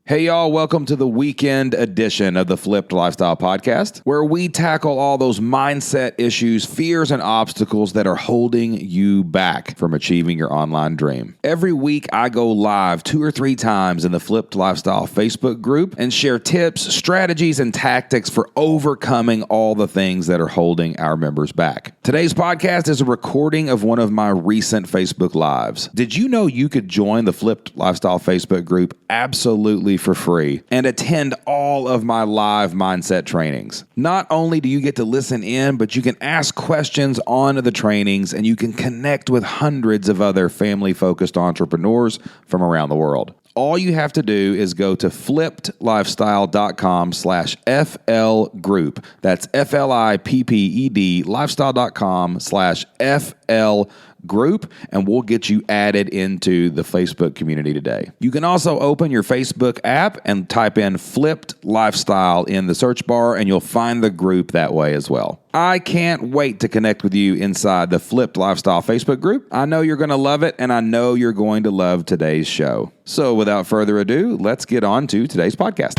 Hey y'all, welcome to the weekend edition of the Flipped Lifestyle Podcast, where we tackle all those mindset issues, fears, and obstacles that are holding you back from achieving your online dream. Every week, I go live 2 or 3 times in the Flipped Lifestyle Facebook group and share tips, strategies, and tactics for overcoming all the things that are holding our members back. Today's podcast is a recording of one of my recent Facebook Lives. Did you know you could join the Flipped Lifestyle Facebook group absolutely for free and attend all of my live mindset trainings? Not only do you get to listen in, but you can ask questions on the trainings and you can connect with hundreds of other family-focused entrepreneurs from around the world. All you have to do is go to flippedlifestyle.com/FL group. That's FLIPPED lifestyle.com/FL group, and we'll get you added into the Facebook community today. You can also open your Facebook app and type in Flipped Lifestyle in the search bar, and you'll find the group that way as well. I can't wait to connect with you inside the Flipped Lifestyle Facebook group. I know you're going to love it, and I know you're going to love today's show. So without further ado, let's get on to today's podcast.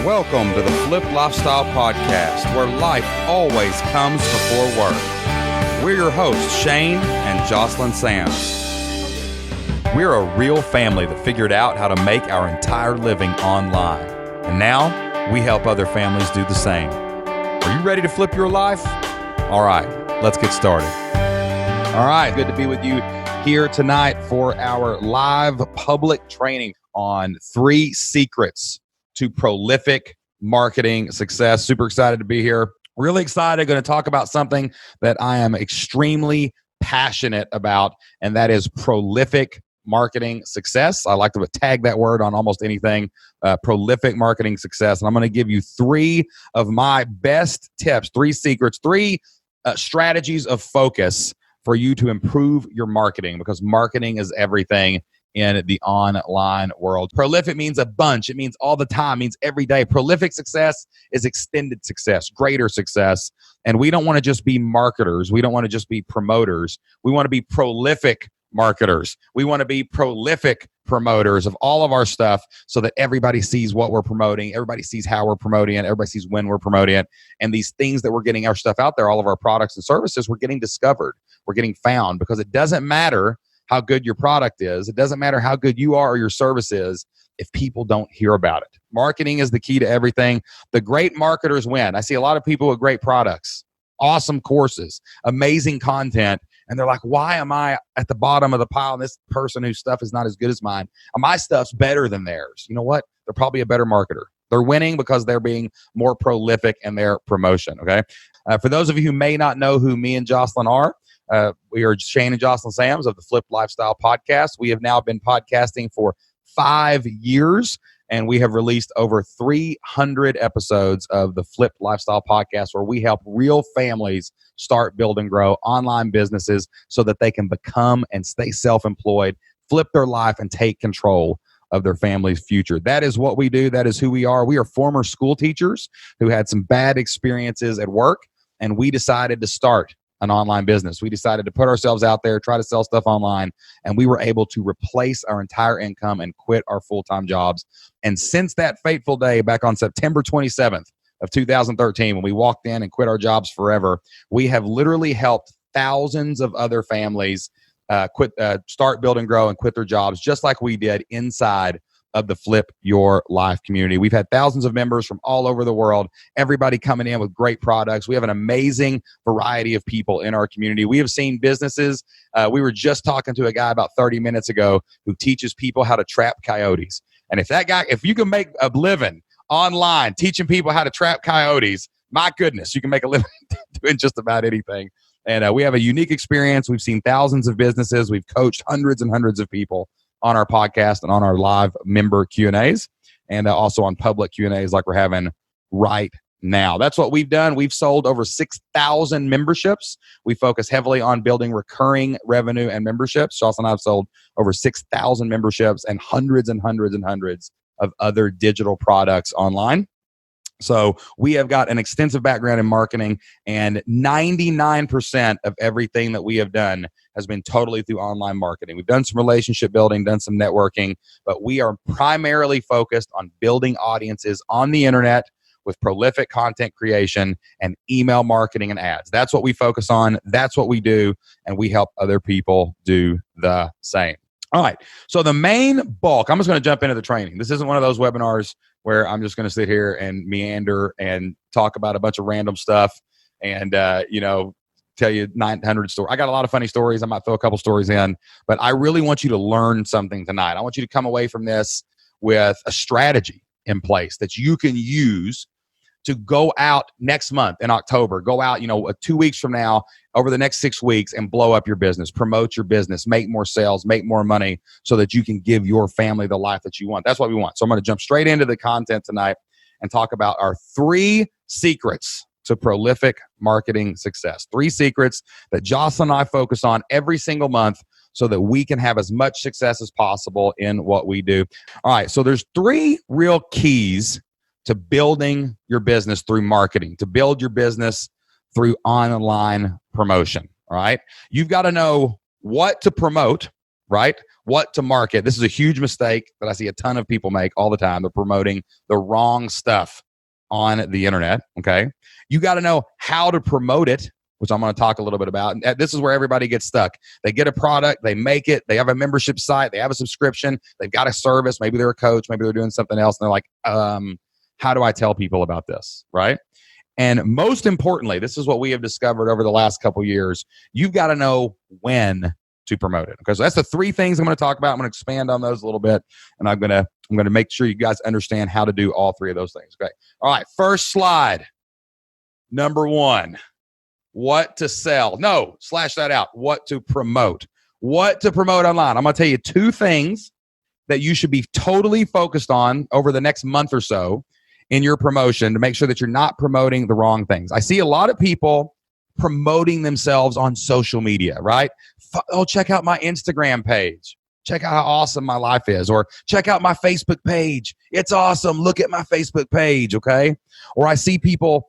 Welcome to the Flipped Lifestyle Podcast, where life always comes before work. We're your hosts, Shane and Jocelyn Sams. We're a real family that figured out how to make our entire living online. And now we help other families do the same. Are you ready to flip your life? All right, let's get started. All right, good to be with you here tonight for our live public training on 3 secrets to prolific marketing success. Super excited to be here. Really excited. Going to talk about something that I am extremely passionate about, and that is prolific marketing success. I like to tag that word on almost anything, prolific marketing success. And I'm going to give you 3 of my best tips, 3 secrets, 3 strategies of focus for you to improve your marketing, because marketing is everything in the online world. Prolific means a bunch. It means all the time. It means every day. Prolific success is extended success, greater success. And we don't want to just be marketers. We don't want to just be promoters. We want to be prolific marketers. We want to be prolific promoters of all of our stuff so that everybody sees what we're promoting. Everybody sees how we're promoting it. Everybody sees when we're promoting it. And these things that we're getting our stuff out there, all of our products and services, we're getting discovered. We're getting found, because it doesn't matter how good your product is. It doesn't matter how good you are or your service is if people don't hear about it. Marketing is the key to everything. The great marketers win. I see a lot of people with great products, awesome courses, amazing content, and they're like, why am I at the bottom of the pile and this person whose stuff is not as good as mine? My stuff's better than theirs. You know what? They're probably a better marketer. They're winning because they're being more prolific in their promotion, okay? For those of you who may not know who me and Jocelyn are, we are Shane and Jocelyn Sams of the Flipped Lifestyle Podcast. We have now been podcasting for 5 years, and we have released over 300 episodes of the Flipped Lifestyle Podcast, where we help real families start, build, and grow online businesses so that they can become and stay self-employed, flip their life, and take control of their family's future. That is what we do. That is who we are. We are former school teachers who had some bad experiences at work, and we decided to start an online business. We decided to put ourselves out there, try to sell stuff online, and we were able to replace our entire income and quit our full-time jobs. And since that fateful day back on September 27th of 2013, when we walked in and quit our jobs forever, we have literally helped thousands of other families start, build, and grow and quit their jobs, just like we did inside of the Flip Your Life community. We've had thousands of members from all over the world, everybody coming in with great products. We have an amazing variety of people in our community. We have seen businesses. We were just talking to a guy about 30 minutes ago who teaches people how to trap coyotes. And if you can make a living online teaching people how to trap coyotes, my goodness, you can make a living doing just about anything. And we have a unique experience. We've seen thousands of businesses. We've coached hundreds and hundreds of people on our podcast and on our live member Q&As, and also on public Q&As like we're having right now. That's what we've done. We've sold over 6,000 memberships. We focus heavily on building recurring revenue and memberships. Jocelyn and I have sold over 6,000 memberships and hundreds and hundreds and hundreds of other digital products online. So we have got an extensive background in marketing, and 99% of everything that we have done has been totally through online marketing. We've done some relationship building, done some networking, but we are primarily focused on building audiences on the internet with prolific content creation and email marketing and ads. That's what we focus on. That's what we do. And we help other people do the same. All right. So the main bulk, I'm just going to jump into the training. This isn't one of those webinars where I'm just going to sit here and meander and talk about a bunch of random stuff and, tell you 900 stories. I got a lot of funny stories. I might throw a couple stories in, but I really want you to learn something tonight. I want you to come away from this with a strategy in place that you can use to go out next month in October, go out, 2 weeks from now, over the next 6 weeks and blow up your business, promote your business, make more sales, make more money so that you can give your family the life that you want. That's what we want. So I'm going to jump straight into the content tonight and talk about our 3 secrets to prolific marketing success. 3 secrets that Jocelyn and I focus on every single month so that we can have as much success as possible in what we do. All right, so there's 3 real keys to building your business through marketing, to build your business through online promotion, all right? You've got to know what to promote, right? What to market. This is a huge mistake that I see a ton of people make all the time. They're promoting the wrong stuff on the internet, okay? You got to know how to promote it, which I'm going to talk a little bit about. And this is where everybody gets stuck. They get a product, they make it, they have a membership site, they have a subscription, they've got a service, maybe they're a coach, maybe they're doing something else, and they're like, how do I tell people about this, right? And most importantly, this is what we have discovered over the last couple of years. You've got to know when to promote it. Okay, so that's the 3 things I'm going to talk about. I'm going to expand on those a little bit, and I'm going to make sure you guys understand how to do all 3 of those things. Okay. All right. First slide. Number 1, what to sell. No, slash that out. What to promote. What to promote online. I'm going to tell you 2 things that you should be totally focused on over the next month or so in your promotion to make sure that you're not promoting the wrong things. I see a lot of people promoting themselves on social media, right? Oh, check out my Instagram page. Check out how awesome my life is. Or check out my Facebook page. It's awesome. Look at my Facebook page, okay? Or I see people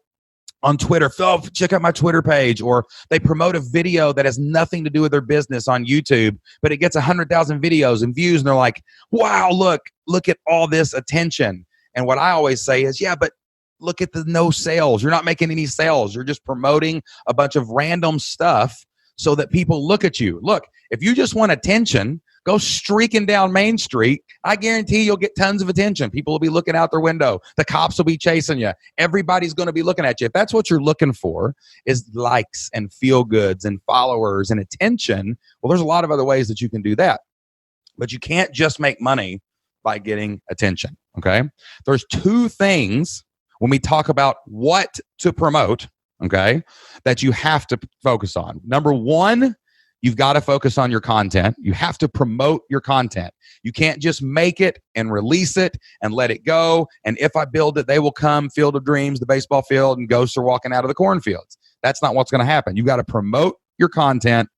on Twitter, oh, check out my Twitter page. Or they promote a video that has nothing to do with their business on YouTube, but it gets 100,000 videos and views. And they're like, wow, look at all this attention. And what I always say is, yeah, but look at the no sales. You're not making any sales. You're just promoting a bunch of random stuff so that people look at you. Look, if you just want attention, go streaking down Main Street. I guarantee you'll get tons of attention. People will be looking out their window. The cops will be chasing you. Everybody's going to be looking at you. If that's what you're looking for is likes and feel goods and followers and attention, well, there's a lot of other ways that you can do that. But you can't just make money by getting attention, okay? There's 2 things when we talk about what to promote, okay, that you have to focus on. Number 1, you've got to focus on your content. You have to promote your content. You can't just make it and release it and let it go. And if I build it, they will come, Field of Dreams, the baseball field, and ghosts are walking out of the cornfields. That's not what's going to happen. You've got to promote your content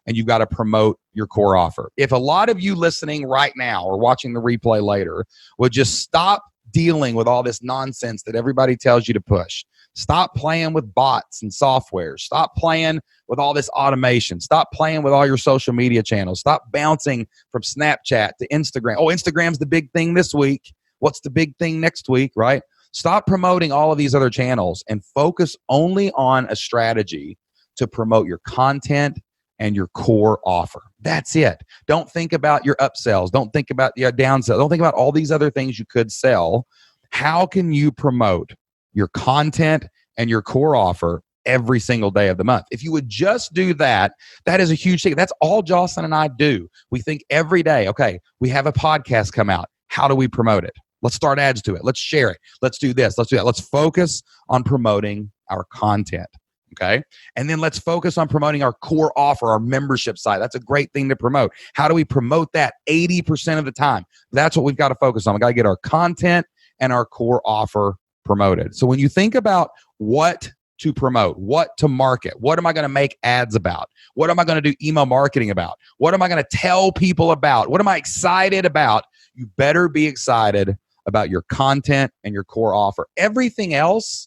and you've got to promote your core offer. If a lot of you listening right now or watching the replay later would just stop dealing with all this nonsense that everybody tells you to push. Stop playing with bots and software. Stop playing with all this automation. Stop playing with all your social media channels. Stop bouncing from Snapchat to Instagram. Oh, Instagram's the big thing this week. What's the big thing next week, right? Stop promoting all of these other channels and focus only on a strategy to promote your content and your core offer. That's it. Don't think about your upsells. Don't think about your downsells. Don't think about all these other things you could sell. How can you promote your content and your core offer every single day of the month? If you would just do that, that is a huge thing. That's all Jocelyn and I do. We think every day, okay, we have a podcast come out. How do we promote it? Let's start ads to it. Let's share it. Let's do this. Let's do that. Let's focus on promoting our content. Okay. And then let's focus on promoting our core offer, our membership site. That's a great thing to promote. How do we promote that 80% of the time? That's what we've got to focus on. We got to get our content and our core offer promoted. So when you think about what to promote, what to market, what am I going to make ads about? What am I going to do email marketing about? What am I going to tell people about? What am I excited about? You better be excited about your content and your core offer. Everything else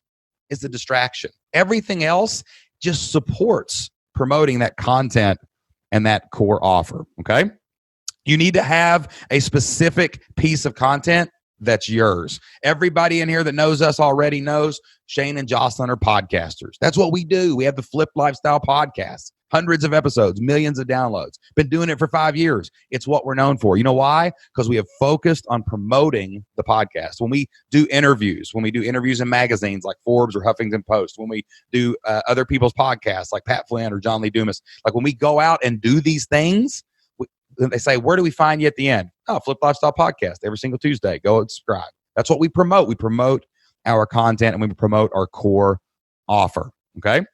is a distraction. Everything else just supports promoting that content and that core offer, okay? You need to have a specific piece of content that's yours. Everybody in here that knows us already knows Shane and Jocelyn are podcasters. That's what we do. We have the Flipped Lifestyle Podcast. Hundreds of episodes, millions of downloads. Been doing it for 5 years. It's what we're known for. You know why? Because we have focused on promoting the podcast. When we do interviews in magazines like Forbes or Huffington Post, when we do other people's podcasts like Pat Flynn or John Lee Dumas, like when we go out and do these things, they say, where do we find you at the end? Oh, Flip Lifestyle Podcast every single Tuesday. Go and subscribe. That's what we promote. We promote our content and we promote our core offer. Okay.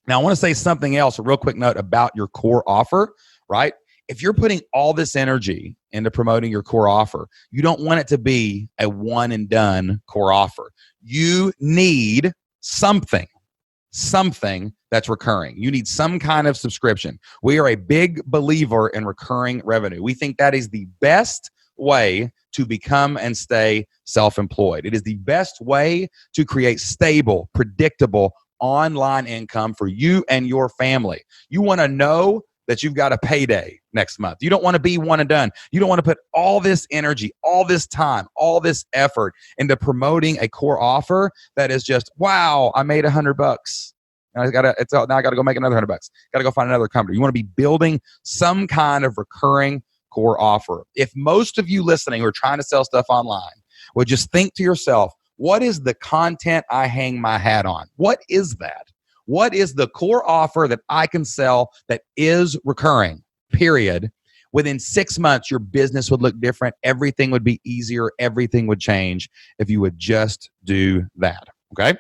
Now, I want to say something else, a real quick note about your core offer, right? If you're putting all this energy into promoting your core offer, you don't want it to be a one and done core offer. You need something that's recurring. You need some kind of subscription. We are a big believer in recurring revenue. We think that is the best way to become and stay self-employed. It is the best way to create stable, predictable online income for you and your family. You want to know that you've got a payday next month. You don't want to be one and done. You don't want to put all this energy, all this time, all this effort into promoting a core offer that is just, wow, I made $100. Now I got to go make another $100. Got to go find another company. You want to be building some kind of recurring core offer. If most of you listening who are trying to sell stuff online would just think to yourself, what is the content I hang my hat on? What is that? What is the core offer that I can sell that is recurring, period? Within 6 months, your business would look different. Everything would be easier. Everything would change if you would just do that, okay?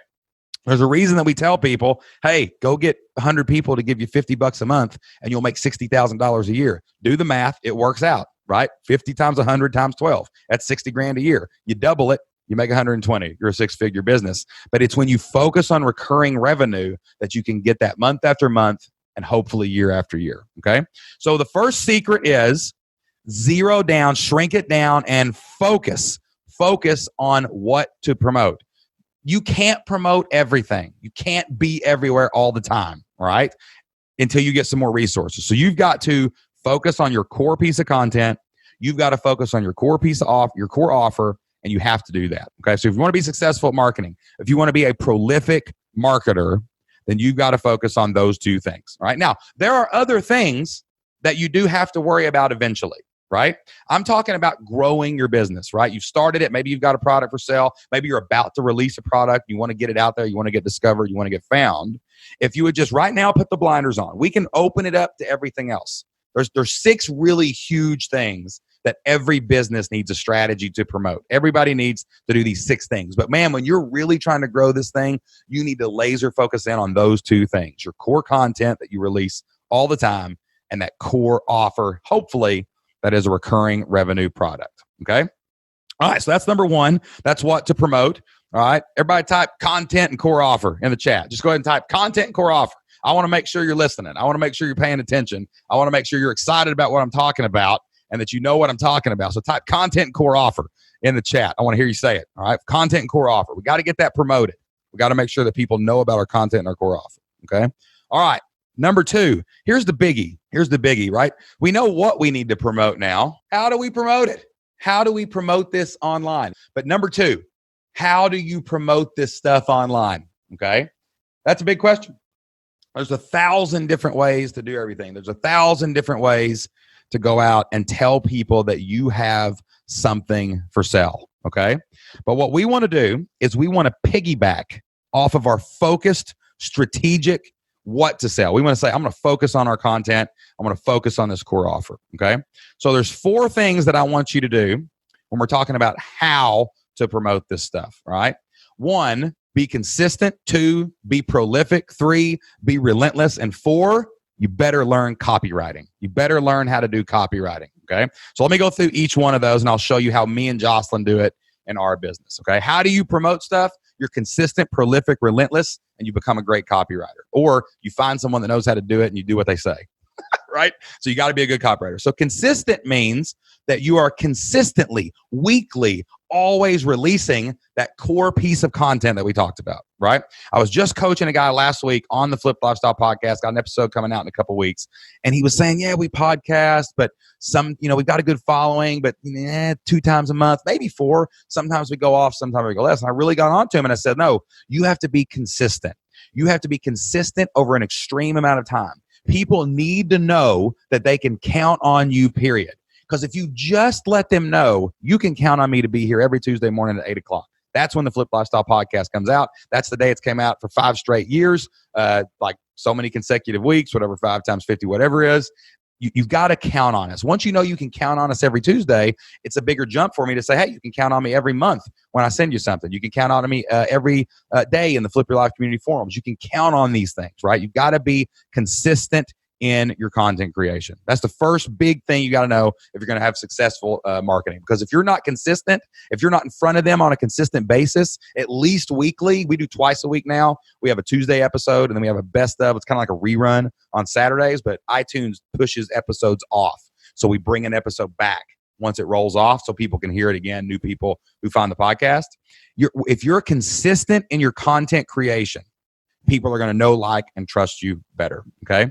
There's a reason that we tell people, hey, go get 100 people to give you $50 a month and you'll make $60,000 a year. Do the math. It works out, right? 50 times 100 times 12. That's 60 grand a year. You double it. You make 120. You're a six-figure business. But it's when you focus on recurring revenue that you can get that month after month and hopefully year after year, okay? So the first secret is zero down, shrink it down, and focus. Focus on what to promote. You can't promote everything. You can't be everywhere all the time, all right? Until you get some more resources. So you've got to focus on your core piece of content. You've got to focus on your core offer, and you have to do that. Okay. So if you want to be successful at marketing, if you want to be a prolific marketer, then you've got to focus on those two things. All right. Now, there are other things that you do have to worry about eventually, right? I'm talking about growing your business, right? You've started it. Maybe you've got a product for sale. Maybe you're about to release a product. You want to get it out there. You want to get discovered. You want to get found. If you would just right now put the blinders on, we can open it up to everything else. There's 6 really huge things that every business needs a strategy to promote. Everybody needs to do these 6 things. But man, when you're really trying to grow this thing, you need to laser focus in on those 2 things. Your core content that you release all the time and that core offer, hopefully, that is a recurring revenue product. Okay? All right, so that's number 1. That's what to promote. All right? Everybody type content and core offer in the chat. Just go ahead and type content and core offer. I want to make sure you're listening. I want to make sure you're paying attention. I want to make sure you're excited about what I'm talking about and that you know what I'm talking about. So type content and core offer in the chat. I want to hear you say it. All right. Content and core offer. We got to get that promoted. We got to make sure that people know about our content and our core offer. Okay. All right. Number 2, here's the biggie, right? We know what we need to promote now. How do we promote it? How do we promote this online? But number 2, how do you promote this stuff online? Okay. That's a big question. There's 1,000 different ways to do everything. There's 1,000 different ways to go out and tell people that you have something for sale, okay? But what we want to do is we want to piggyback off of our focused, strategic what to sell. We want to say, I'm going to focus on our content. I'm going to focus on this core offer, okay? So there's 4 things that I want you to do when we're talking about how to promote this stuff, all right? 1, be consistent. 2, be prolific. 3, be relentless. And 4, you better learn copywriting. You better learn how to do copywriting, okay? So let me go through each one of those, and I'll show you how me and Jocelyn do it in our business, okay? How do you promote stuff? You're consistent, prolific, relentless, and you become a great copywriter. Or you find someone that knows how to do it, and you do what they say, right? So you got to be a good copywriter. So consistent means that you are consistently, weekly, always releasing that core piece of content that we talked about, right? I was just coaching a guy last week on the Flipped Lifestyle podcast, got an episode coming out in a couple weeks. And he was saying, yeah, we podcast, but we've got a good following, but 2 times a month, maybe 4. Sometimes we go off, sometimes we go less. And I really got on to him and I said, no, you have to be consistent. You have to be consistent over an extreme amount of time. People need to know that they can count on you, period. Because if you just let them know, you can count on me to be here every Tuesday morning at 8 o'clock. That's when the Flip Lifestyle podcast comes out. That's the day it's came out for 5 straight years, like so many consecutive weeks, whatever, 5 times 50, whatever it is. You've got to count on us. Once you know you can count on us every Tuesday, it's a bigger jump for me to say, hey, you can count on me every month when I send you something. You can count on me every day in the Flip Your Life community forums. You can count on these things, right? You've got to be consistent in your content creation. That's the first big thing you got to know if you're going to have successful marketing. Because if you're not consistent, if you're not in front of them on a consistent basis, at least weekly, we do twice a week now. We have a Tuesday episode and then we have a best of. It's kind of like a rerun on Saturdays, but iTunes pushes episodes off. So we bring an episode back once it rolls off so people can hear it again, new people who find the podcast. If you're consistent in your content creation, people are going to know, like, and trust you better, okay?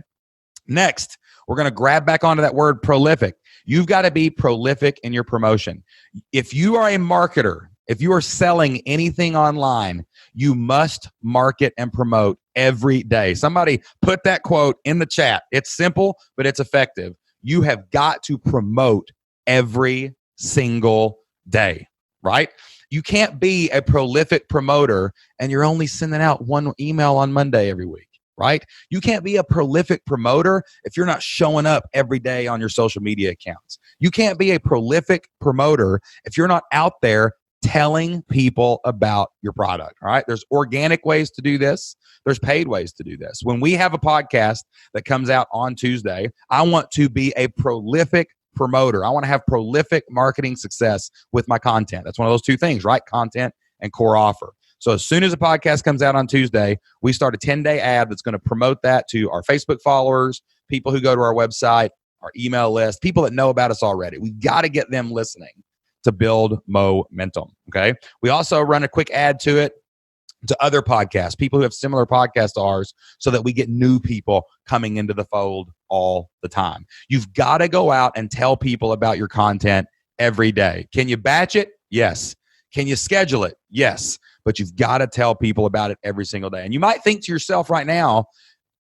Next, we're going to grab back onto that word prolific. You've got to be prolific in your promotion. If you are a marketer, if you are selling anything online, you must market and promote every day. Somebody put that quote in the chat. It's simple, but it's effective. You have got to promote every single day, right? You can't be a prolific promoter and you're only sending out 1 email on Monday every week. Right? You can't be a prolific promoter if you're not showing up every day on your social media accounts. You can't be a prolific promoter if you're not out there telling people about your product. All right? There's organic ways to do this. There's paid ways to do this. When we have a podcast that comes out on Tuesday, I want to be a prolific promoter. I want to have prolific marketing success with my content. That's one of those 2 things, right? Content and core offer. So as soon as the podcast comes out on Tuesday, we start a 10-day ad that's going to promote that to our Facebook followers, people who go to our website, our email list, people that know about us already. We've got to get them listening to build momentum, okay? We also run a quick ad to it to other podcasts, people who have similar podcasts to ours, so that we get new people coming into the fold all the time. You've got to go out and tell people about your content every day. Can you batch it? Yes. Can you schedule it? Yes. But you've got to tell people about it every single day. And you might think to yourself right now,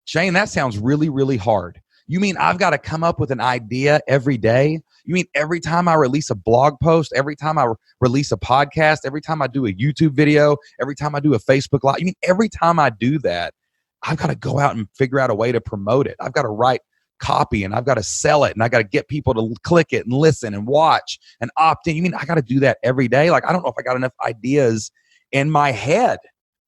Shane, that sounds really, really hard. You mean I've got to come up with an idea every day? You mean every time I release a blog post, every time I release a podcast, every time I do a YouTube video, every time I do a Facebook Live? You mean every time I do that, I've got to go out and figure out a way to promote it? I've got to write copy and I've got to sell it and I got to get people to click it and listen and watch and opt in. You mean I got to do that every day? Like, I don't know if I got enough ideas in my head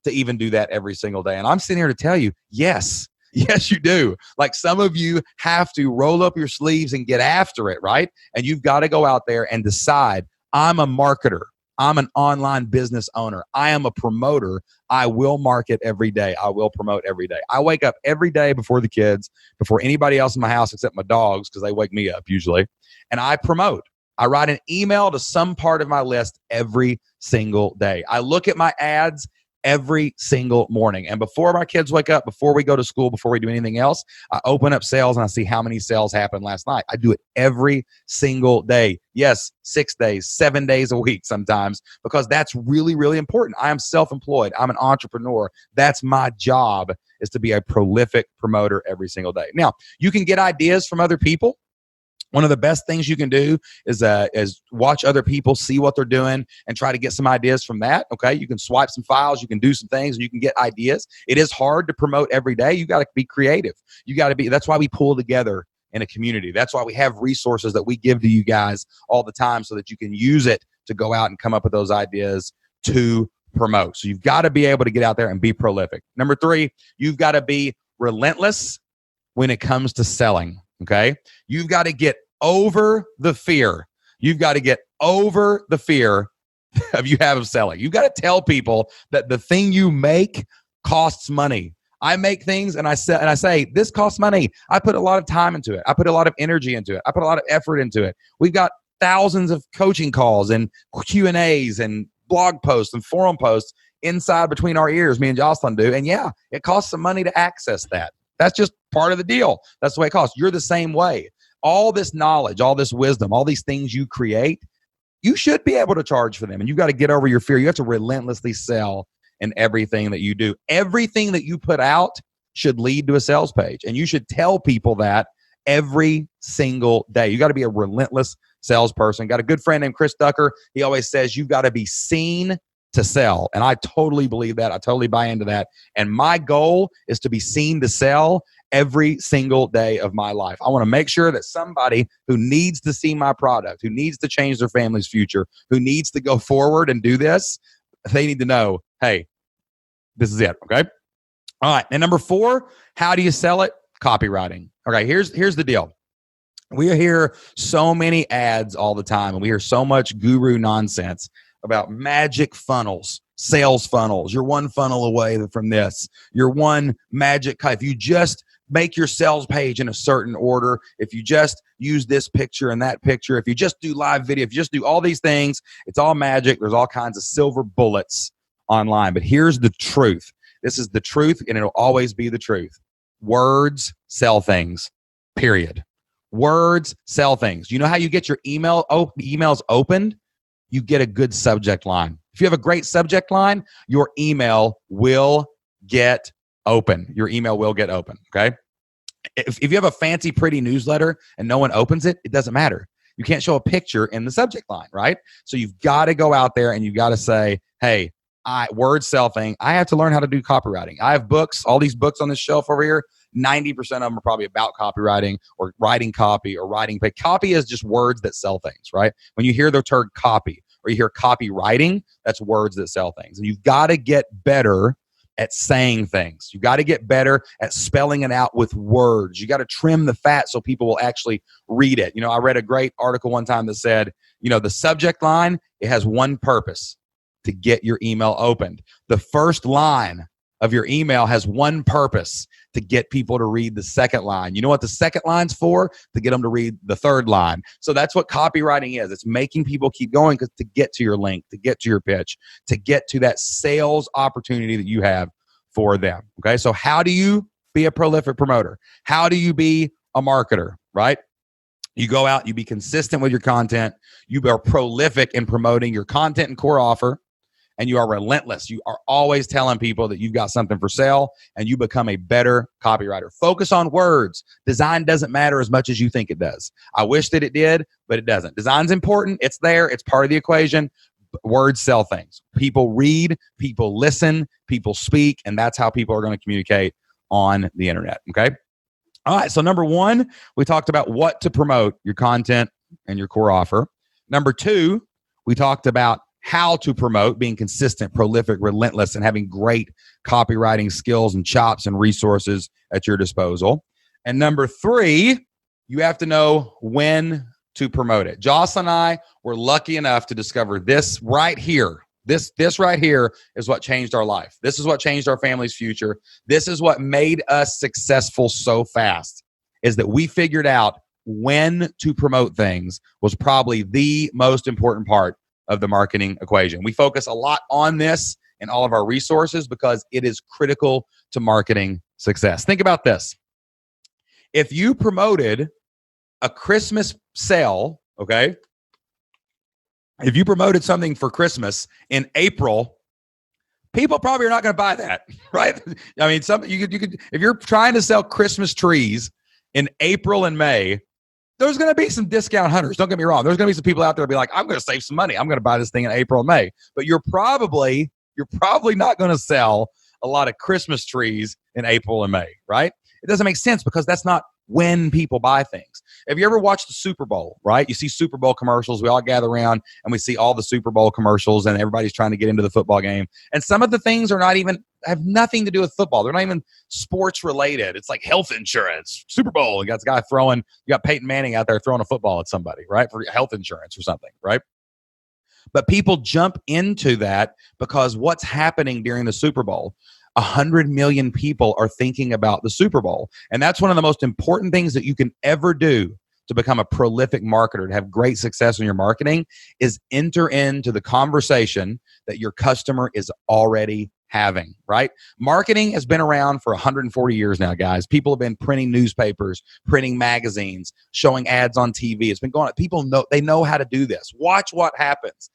to even do that every single day. And I'm sitting here to tell you, yes, you do. Like, some of you have to roll up your sleeves and get after it, right? And you've got to go out there and decide, I'm a marketer. I'm an online business owner. I am a promoter. I will market every day. I will promote every day. I wake up every day before the kids, before anybody else in my house except my dogs, because they wake me up usually, and I promote. I write an email to some part of my list every single day. I look at my ads every single morning. And before my kids wake up, before we go to school, before we do anything else, I open up sales and I see how many sales happened last night. I do it every single day. Yes, 6 days, 7 days a week sometimes, because that's really, really important. I am self-employed. I'm an entrepreneur. That's my job, is to be a prolific promoter every single day. Now, you can get ideas from other people. One of the best things you can do is watch other people, see what they're doing, and try to get some ideas from that. Okay, you can swipe some files, you can do some things, and you can get ideas. It is hard to promote every day. You got to be creative. You got to be. That's why we pull together in a community. That's why we have resources that we give to you guys all the time, so that you can use it to go out and come up with those ideas to promote. So you've got to be able to get out there and be prolific. Number 3, you've got to be relentless when it comes to selling. Okay, you've got to get over the fear. You've got to get over the fear of selling. You've got to tell people that the thing you make costs money. I make things and I say this costs money. I put a lot of time into it. I put a lot of energy into it. I put a lot of effort into it. We've got thousands of coaching calls and Q&As and blog posts and forum posts inside between our ears, me and Jocelyn do. And yeah, it costs some money to access that. That's just part of the deal. That's the way it costs. You're the same way. All this knowledge, all this wisdom, all these things you create, you should be able to charge for them. And you've got to get over your fear. You have to relentlessly sell in everything that you do. Everything that you put out should lead to a sales page. And you should tell people that every single day. You got to be a relentless salesperson. Got a good friend named Chris Ducker. He always says you've got to be seen to sell. And I totally believe that. I totally buy into that. And my goal is to be seen to sell every single day of my life. I want to make sure that somebody who needs to see my product, who needs to change their family's future, who needs to go forward and do this, they need to know, hey, this is it. Okay. All right. And number 4, how do you sell it? Copywriting. Okay. Here's the deal. We hear so many ads all the time, and we hear so much guru nonsense about magic funnels, sales funnels. You're one funnel away from this. You're one magic. If you just make your sales page in a certain order, if you just use this picture and that picture, if you just do live video, if you just do all these things, it's all magic. There's all kinds of silver bullets online. But here's the truth. This is the truth, and it'll always be the truth. Words sell things, period. Words sell things. You know how you get your emails opened? You get a good subject line. If you have a great subject line, your email will get open. Your email will get open, okay? If you have a fancy, pretty newsletter and no one opens it, it doesn't matter. You can't show a picture in the subject line, right? So you've got to go out there and you've got to say, hey, words sell thing. I have to learn how to do copywriting. I have books, all these books on this shelf over here. 90% of them are probably about copywriting or writing copy or writing. But copy is just words that sell things, right? When you hear the term copy or you hear copywriting, that's words that sell things. And you've got to get better at saying things. You got to get better at spelling it out with words. You got to trim the fat so people will actually read it. You know, I read a great article one time that said, you know, the subject line, it has one purpose: to get your email opened. The first line of your email has one purpose: to get people to read the second line. You know what the second line's for? To get them to read the third line. So that's what copywriting is. It's making people keep going to get to your link, to get to your pitch, to get to that sales opportunity that you have for them. Okay, so how do you be a prolific promoter? How do you be a marketer, right? You go out, you be consistent with your content. You are prolific in promoting your content and core offer. And you are relentless. You are always telling people that you've got something for sale, and you become a better copywriter. Focus on words. Design doesn't matter as much as you think it does. I wish that it did, but it doesn't. Design's important. It's there. It's part of the equation. Words sell things. People read, people listen, people speak, and that's how people are going to communicate on the internet. Okay? All right. So number 1, we talked about what to promote, your content and your core offer. Number 2, we talked about how to promote, being consistent, prolific, relentless, and having great copywriting skills and chops and resources at your disposal. And number 3, you have to know when to promote it. Jocelyn and I were lucky enough to discover this right here. This right here is what changed our life. This is what changed our family's future. This is what made us successful so fast, is that we figured out when to promote things was probably the most important part of the marketing equation. We focus a lot on this in all of our resources because it is critical to marketing success. Think about this. If you promoted a Christmas sale, okay? If you promoted something for Christmas in April, people probably are not going to buy that, right? I mean, you could if you're trying to sell Christmas trees in April and May, there's going to be some discount hunters. Don't get me wrong. There's going to be some people out there that be like, I'm going to save some money. I'm going to buy this thing in April and May. But you're probably not going to sell a lot of Christmas trees in April and May, right? It doesn't make sense because that's not when people buy things. Have you ever watched the Super Bowl, right? You see Super Bowl commercials. We all gather around and we see all the Super Bowl commercials and everybody's trying to get into the football game. And some of the things are not even, have nothing to do with football. They're not even sports related. It's like health insurance, Super Bowl. You got this guy you got Peyton Manning out there throwing a football at somebody, right? For health insurance or something, right? But people jump into that because what's happening during the Super Bowl? 100 million people are thinking about the Super Bowl. And that's one of the most important things that you can ever do to become a prolific marketer, to have great success in your marketing, is enter into the conversation that your customer is already having, right? Marketing has been around for 140 years now, guys. People have been printing newspapers, printing magazines, showing ads on TV. It's been going on. People know, they know how to do this. Watch what happens.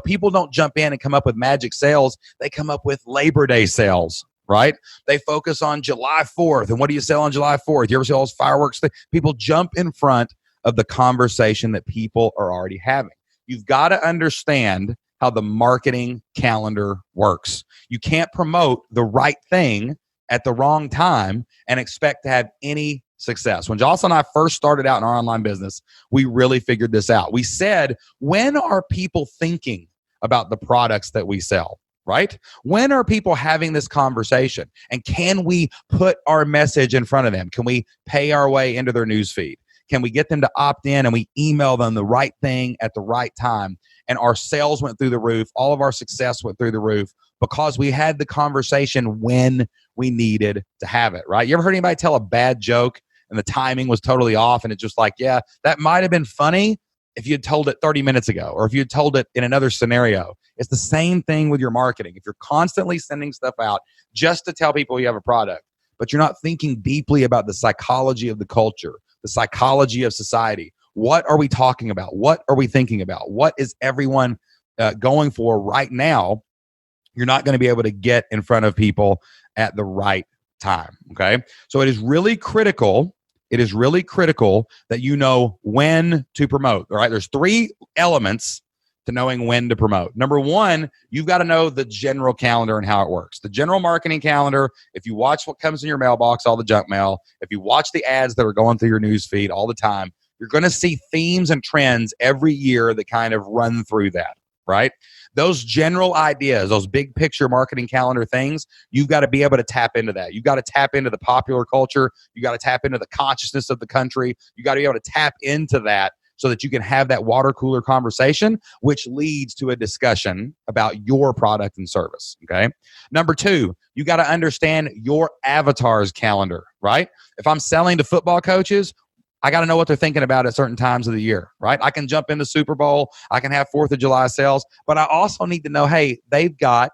People don't jump in and come up with magic sales. They come up with Labor Day sales, right? They focus on July 4th. And what do you sell on July 4th? You ever see all those fireworks? People jump in front of the conversation that people are already having. You've got to understand how the marketing calendar works. You can't promote the right thing at the wrong time and expect to have any success. When Jocelyn and I first started out in our online business, we really figured this out. We said, when are people thinking about the products that we sell, right? When are people having this conversation? And can we put our message in front of them? Can we pay our way into their newsfeed? Can we get them to opt in and we email them the right thing at the right time? And our sales went through the roof. All of our success went through the roof because we had the conversation when we needed to have it, right? You ever heard anybody tell a bad joke and the timing was totally off and it's just like, yeah, that might have been funny if you had told it 30 minutes ago or if you had told it in another scenario. It's the same thing with your marketing. If you're constantly sending stuff out just to tell people you have a product, but you're not thinking deeply about the psychology of the culture, the psychology of society. What are we talking about? What are we thinking about? What is everyone going for right now? You're not going to be able to get in front of people at the right time, okay? So it is really critical. It is really critical that you know when to promote, all right? There's 3 elements to knowing when to promote. Number 1, you've got to know the general calendar and how it works. The general marketing calendar, if you watch what comes in your mailbox, all the junk mail, if you watch the ads that are going through your news feed all the time, you're going to see themes and trends every year that kind of run through that, right? Those general ideas, those big picture marketing calendar things, you've got to be able to tap into that. You've got to tap into the popular culture. You got to tap into the consciousness of the country. You got to be able to tap into that so that you can have that water cooler conversation, which leads to a discussion about your product and service, okay? Number 2, you got to understand your avatar's calendar, right? If I'm selling to football coaches, I got to know what they're thinking about at certain times of the year, right? I can jump into Super Bowl. I can have 4th of July sales, but I also need to know, hey, they've got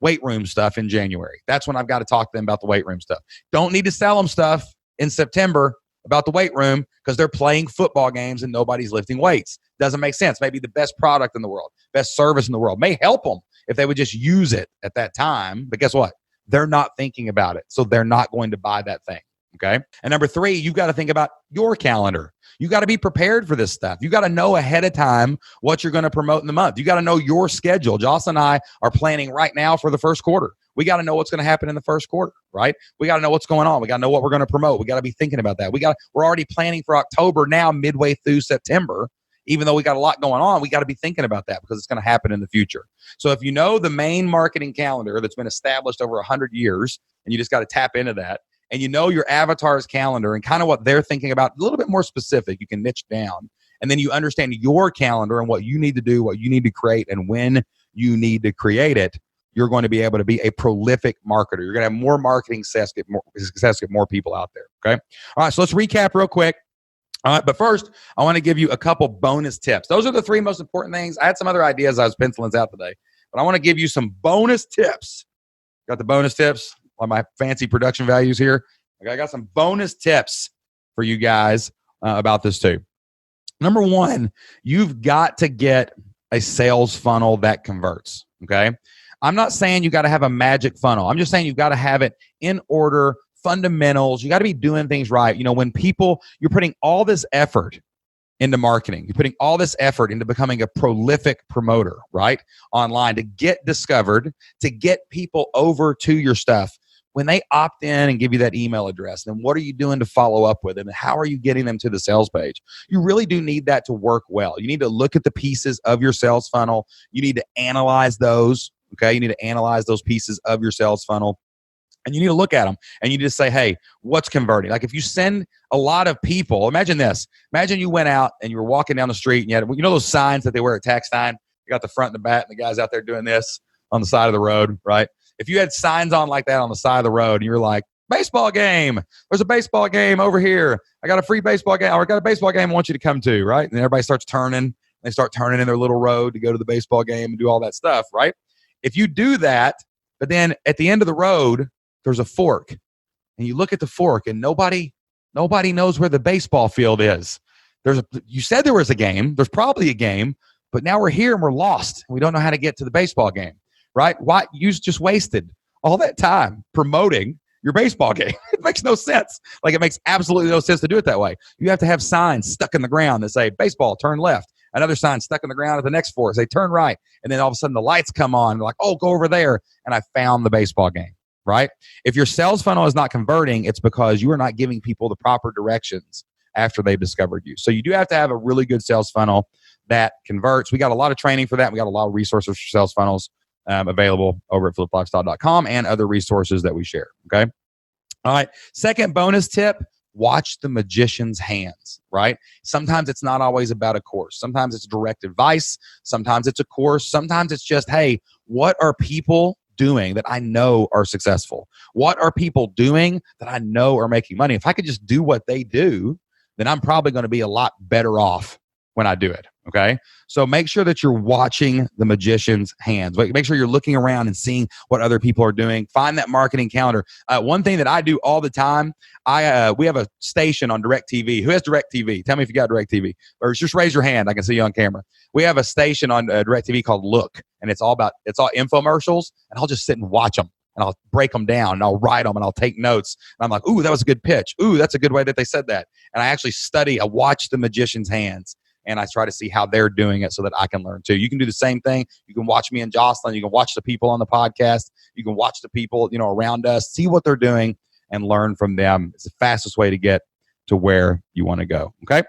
weight room stuff in January. That's when I've got to talk to them about the weight room stuff. Don't need to sell them stuff in September about the weight room because they're playing football games and nobody's lifting weights. Doesn't make sense. Maybe the best product in the world, best service in the world may help them if they would just use it at that time. But guess what? They're not thinking about it. So they're not going to buy that thing. Okay. And number 3, you've got to think about your calendar. You got to be prepared for this stuff. You got to know ahead of time what you're going to promote in the month. You got to know your schedule. Jocelyn and I are planning right now for the first quarter. We got to know what's going to happen in the first quarter, right? We got to know what's going on. We got to know what we're going to promote. We got to be thinking about that. We're already planning for October now, midway through September. Even though we got a lot going on, we got to be thinking about that because it's going to happen in the future. So if you know the main marketing calendar that's been established over 100 years, and you just got to tap into that, and you know your avatar's calendar and kind of what they're thinking about, a little bit more specific, you can niche down. And then you understand your calendar and what you need to do, what you need to create, and when you need to create it, you're going to be able to be a prolific marketer. You're going to have more marketing success, get more people out there, okay? All right, so let's recap real quick. All right, but first, I want to give you a couple bonus tips. Those are the 3 most important things. I had some other ideas I was penciling out today, but I want to give you some bonus tips. Got the bonus tips on my fancy production values here. Okay, I got some bonus tips for you guys about this too. Number 1, you've got to get a sales funnel that converts, okay? I'm not saying you got to have a magic funnel. I'm just saying you've got to have it in order, fundamentals. You got to be doing things right. You know, when you're putting all this effort into marketing, you're putting all this effort into becoming a prolific promoter, right? Online to get discovered, to get people over to your stuff. When they opt in and give you that email address, then what are you doing to follow up with them? And how are you getting them to the sales page? You really do need that to work well. You need to look at the pieces of your sales funnel. You need to analyze those, okay? You need to analyze those pieces of your sales funnel. And you need to look at them and you just say, hey, what's converting? Like if you send a lot of people, imagine this. Imagine you went out and you were walking down the street and you had, those signs that they wear at tax time? You got the front and the back and the guys out there doing this on the side of the road, right? If you had signs on like that on the side of the road and you're like, baseball game. There's a baseball game over here. I got a free baseball game, or I got a baseball game I want you to come to, right? And everybody starts turning. They start turning in their little road to go to the baseball game and do all that stuff, right? If you do that, but then at the end of the road, there's a fork. And you look at the fork and nobody knows where the baseball field is. You said there was a game. There's probably a game, but now we're here and we're lost. We don't know how to get to the baseball game, right? Why? You just wasted all that time promoting your baseball game. It makes no sense. Like, it makes absolutely no sense to do it that way. You have to have signs stuck in the ground that say, baseball, turn left. Another sign stuck in the ground at the next fork, say, turn right. And then all of a sudden the lights come on. They're like, oh, go over there. And I found the baseball game, right? If your sales funnel is not converting, it's because you are not giving people the proper directions after they've discovered you. So you do have to have a really good sales funnel that converts. We got a lot of training for that. We got a lot of resources for sales funnels available over at fliplifestyle.com and other resources that we share. Okay. All right. Second bonus tip, watch the magician's hands, right? Sometimes it's not always about a course. Sometimes it's direct advice. Sometimes it's a course. Sometimes it's just, hey, what are people doing that I know are successful? What are people doing that I know are making money? If I could just do what they do, then I'm probably going to be a lot better off when I do it. Okay. So make sure that you're watching the magician's hands. Make sure you're looking around and seeing what other people are doing. Find that marketing calendar. One thing that I do all the time, we have a station on DirecTV. Who has DirecTV? Tell me if you got DirecTV, or just raise your hand. I can see you on camera. We have a station on DirecTV called Look, and it's all infomercials, and I'll just sit and watch them. And I'll break them down and I'll write them and I'll take notes. And I'm like, ooh, that was a good pitch. Ooh, that's a good way that they said that. And I actually I watch the magician's hands and I try to see how they're doing it so that I can learn too. You can do the same thing. You can watch me and Jocelyn. You can watch the people on the podcast. You can watch the people, around us, see what they're doing and learn from them. It's the fastest way to get to where you want to go. Okay.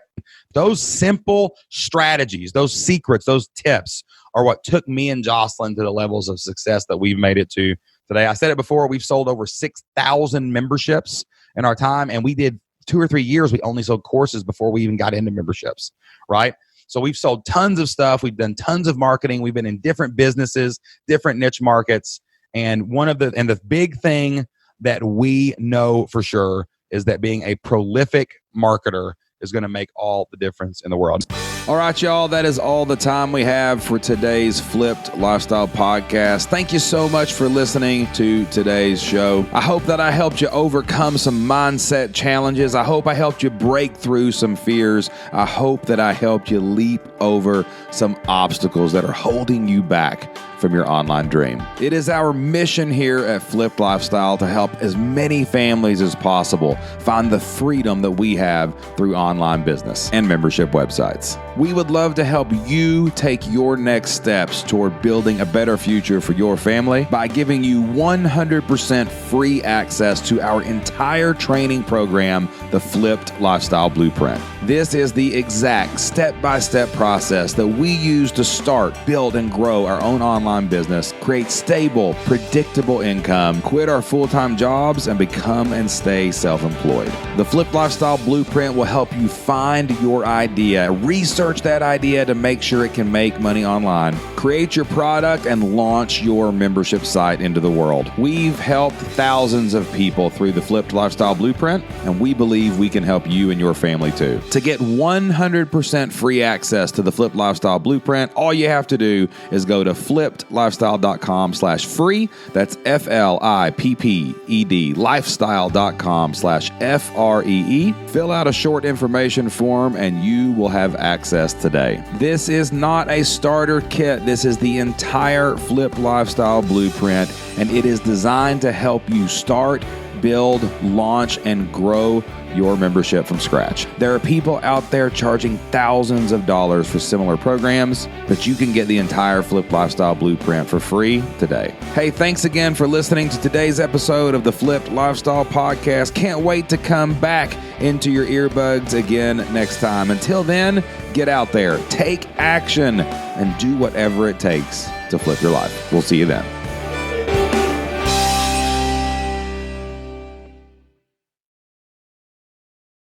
Those simple strategies, those secrets, those tips are what took me and Jocelyn to the levels of success that we've made it to today. I said it before, we've sold over 6,000 memberships in our time, and we did 2 or 3 years. We only sold courses before we even got into memberships, right? So we've sold tons of stuff. We've done tons of marketing. We've been in different businesses, different niche markets. And the big thing that we know for sure is that being a prolific marketer is going to make all the difference in the world. All right, y'all, that is all the time we have for today's Flipped Lifestyle Podcast. Thank you so much for listening to today's show. I hope that I helped you overcome some mindset challenges. I hope I helped you break through some fears. I hope that I helped you leap over some obstacles that are holding you back from your online dream. It is our mission here at Flipped Lifestyle to help as many families as possible find the freedom that we have through online business and membership websites. We would love to help you take your next steps toward building a better future for your family by giving you 100% free access to our entire training program, the Flipped Lifestyle Blueprint. This is the exact step-by-step process that we use to start, build, and grow our own online business, create stable, predictable income, quit our full-time jobs, and become and stay self-employed. The Flipped Lifestyle Blueprint will help you find your idea, research that idea to make sure it can make money online, create your product, and launch your membership site into the world. We've helped thousands of people through the Flipped Lifestyle Blueprint, and we believe we can help you and your family too. To get 100% free access to the Flipped Lifestyle Blueprint, all you have to do is go to flippedlifestyle.com/free. That's FLIPPED lifestyle.com/FREE. Fill out a short information form and you will have access today. This is not a starter kit. This is the entire Flipped Lifestyle Blueprint, and it is designed to help you start, build, launch, and grow your membership from scratch. There are people out there charging thousands of dollars for similar programs, but you can get the entire Flipped Lifestyle Blueprint for free today. Hey, thanks again for listening to today's episode of the Flipped Lifestyle Podcast. Can't wait to come back into your earbuds again next time. Until then, get out there, take action, and do whatever it takes to flip your life. We'll see you then.